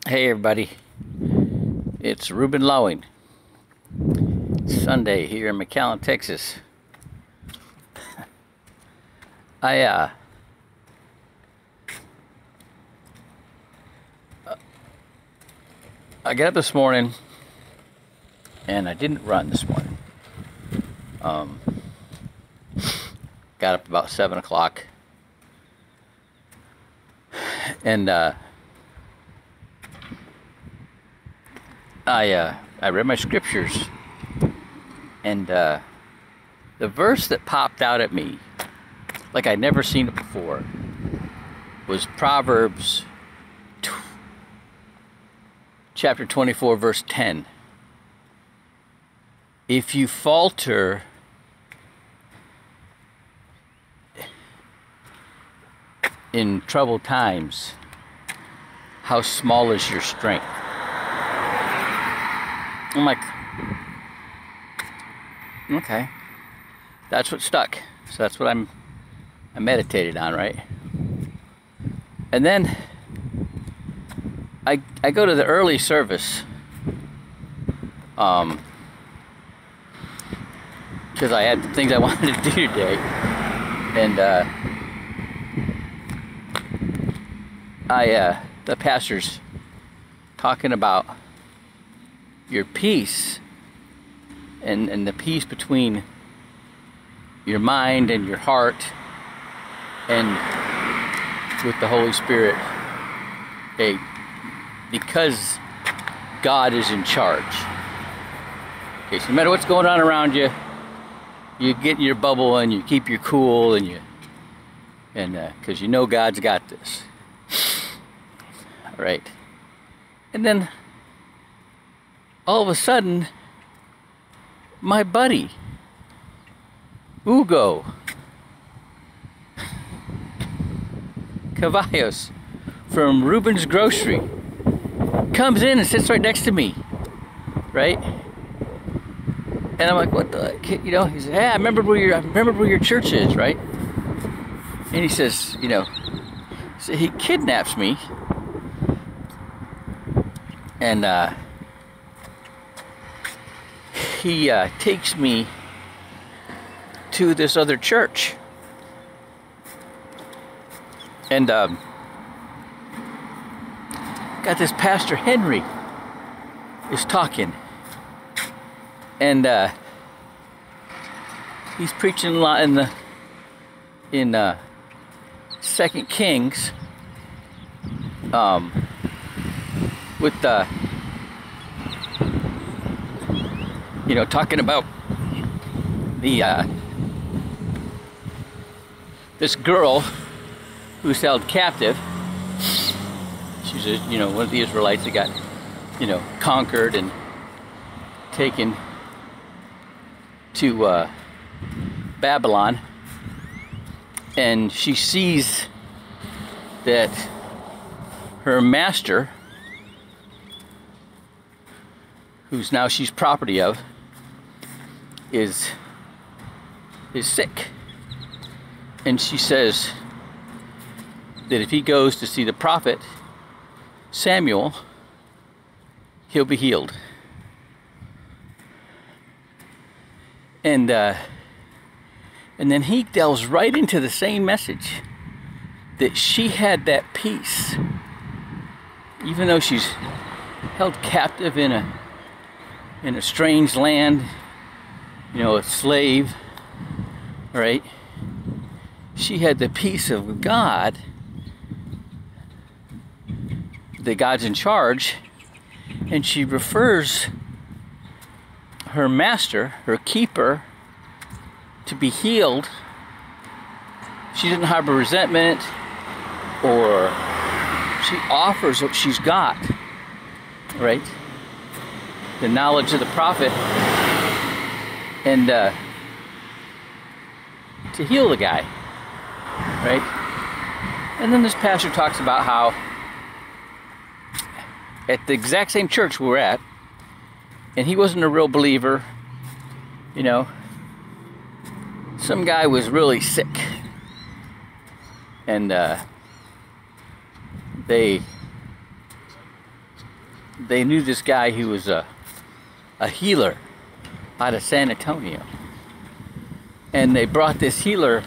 Hey everybody, it's Ruben Lowing. Sunday here in McAllen, Texas. I I got up this morning and I didn't run this morning. Got up about 7 o'clock and I read my scriptures, and the verse that popped out at me, like I'd never seen it before, was Proverbs chapter 24, verse 10. If you falter in troubled times, how small is your strength? I'm like, okay, that's what stuck. So that's what I meditated on, right? And then I go to the early service, because I had things I wanted to do today, and the pastor's talking about your peace and the peace between your mind and your heart and with the Holy Spirit, because God is in charge. Okay, so no matter what's going on around you, you get in your bubble and you keep your cool, and because you know God's got this. All right, and then all of a sudden, my buddy, Hugo Cavallos from Ruben's Grocery, comes in and sits right next to me, right? And I'm like, what the, you know, he says, hey, I remember where your church is, right? And he says, you know, so he kidnaps me, and he takes me to this other church, and got this Pastor Henry is talking, and he's preaching a lot in 2 Kings, with you know, talking about the this girl who's held captive. She's a, you know, one of the Israelites that got, you know, conquered and taken to Babylon, and she sees that her master, who's now she's property of, is sick, and she says that if he goes to see the prophet Samuel, he'll be healed. And then he delves right into the same message, that she had that peace, even though she's held captive in a strange land, you know, a slave, right? She had the peace of God, that God's in charge, and she refers her master, her keeper, to be healed. She didn't harbor resentment, or she offers what she's got, right? The knowledge of the prophet, and to heal the guy, right? And then this pastor talks about how at the exact same church we were at, and he wasn't a real believer, you know, some guy was really sick, and they they knew this guy who was a healer out of San Antonio. And they brought this healer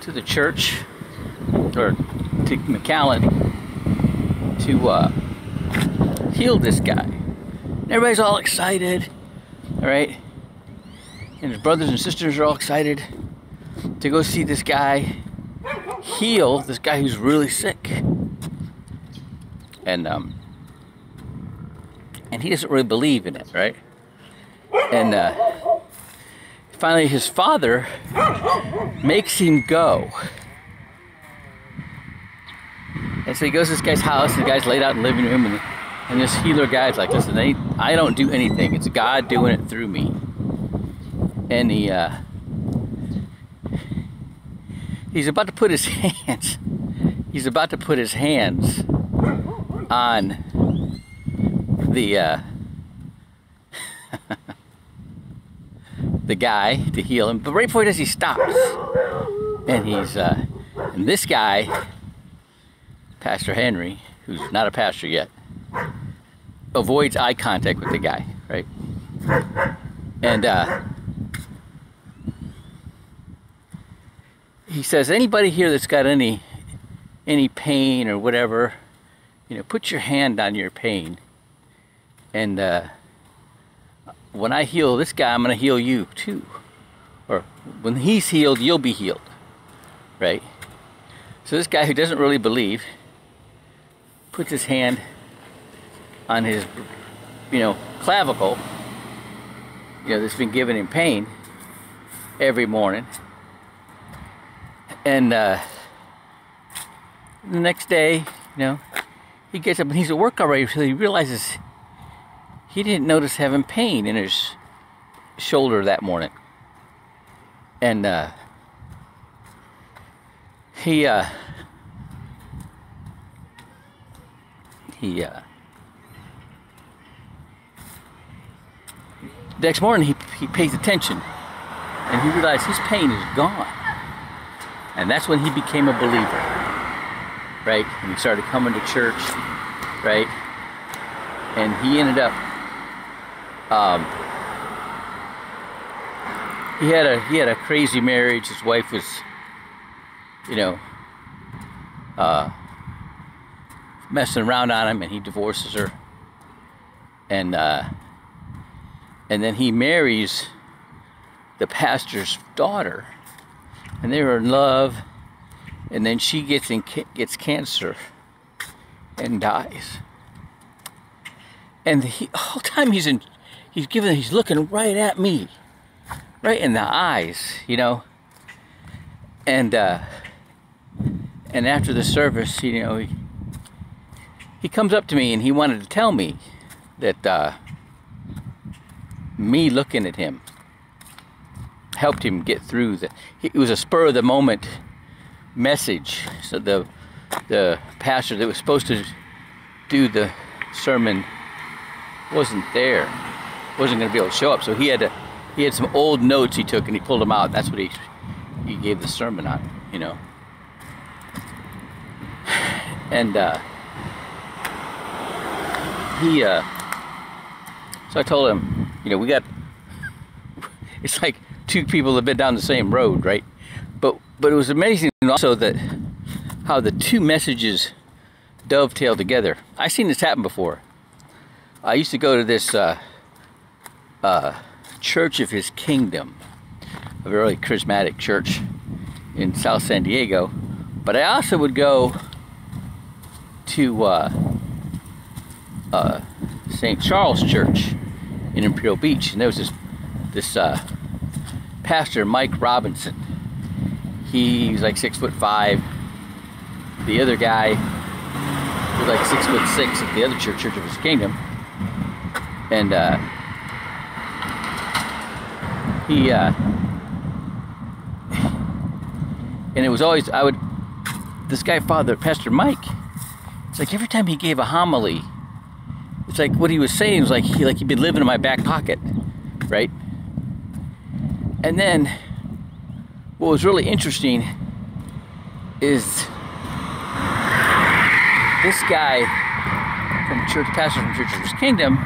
to the church, or to McAllen, to heal this guy. And everybody's all excited, all right? And his brothers and sisters are all excited to go see this guy heal this guy who's really sick. And he doesn't really believe in it, right? And finally his father makes him go. And so he goes to this guy's house, and the guy's laid out in the living room, and this healer guy's like, listen, I don't do anything. It's God doing it through me. And he's about to put his hands on the guy to heal him, but right before he does, he stops, and and this guy, Pastor Henry, who's not a pastor yet, avoids eye contact with the guy, right? And he says, anybody here that's got any pain or whatever, put your hand on your pain, and when I heal this guy, I'm going to heal you too. Or when he's healed, you'll be healed, right? So this guy who doesn't really believe puts his hand on his, clavicle, that's been giving him pain every morning. And the next day, he gets up and he's at work already, so he realizes he didn't notice having pain in his shoulder that morning. And the next morning he pays attention, and he realized his pain is gone. And that's when he became a believer, right? And he started coming to church, right? And he ended up he had a crazy marriage. His wife was, messing around on him, and he divorces her. And then he marries the pastor's daughter, and they were in love. And then she gets cancer and dies. And the whole time he's looking right at me, right in the eyes, And after the service, he comes up to me, and he wanted to tell me that me looking at him helped him get through it was a spur of the moment message. So the pastor that was supposed to do the sermon wasn't there, wasn't going to be able to show up. So he had some old notes he took, and he pulled them out. That's what he gave the sermon on, And so I told him, it's like two people have been down the same road, right? But it was amazing also that how the two messages dovetail together. I've seen this happen before. I used to go to this Church of His Kingdom, a very charismatic church in South San Diego. But I also would go to St. Charles Church in Imperial Beach, and there was this pastor, Mike Robinson. He's like 6'5". The other guy was like 6'6" at the other Church of His Kingdom, and and it was always this guy, Pastor Mike. It's like every time he gave a homily, it's like what he was saying was like he'd been living in my back pocket, right? And then what was really interesting is this guy from Church, pastor from Church of His Kingdom,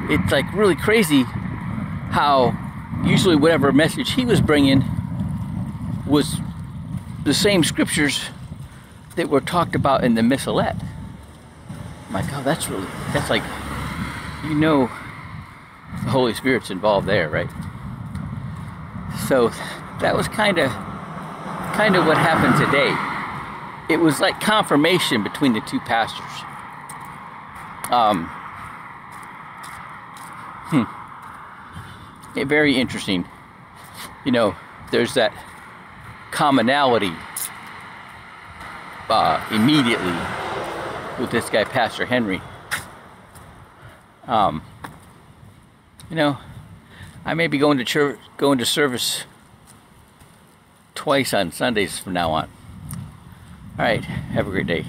it's like really crazy how usually whatever message he was bringing was the same scriptures that were talked about in the missalette. I'm like, oh, that's like, you know, the Holy Spirit's involved there, right? So that was kind of what happened today. It was like confirmation between the two pastors. Very interesting. You know, there's that commonality immediately with this guy, Pastor Henry. You know, I may be going to church, going to service twice on Sundays from now on. All right, have a great day.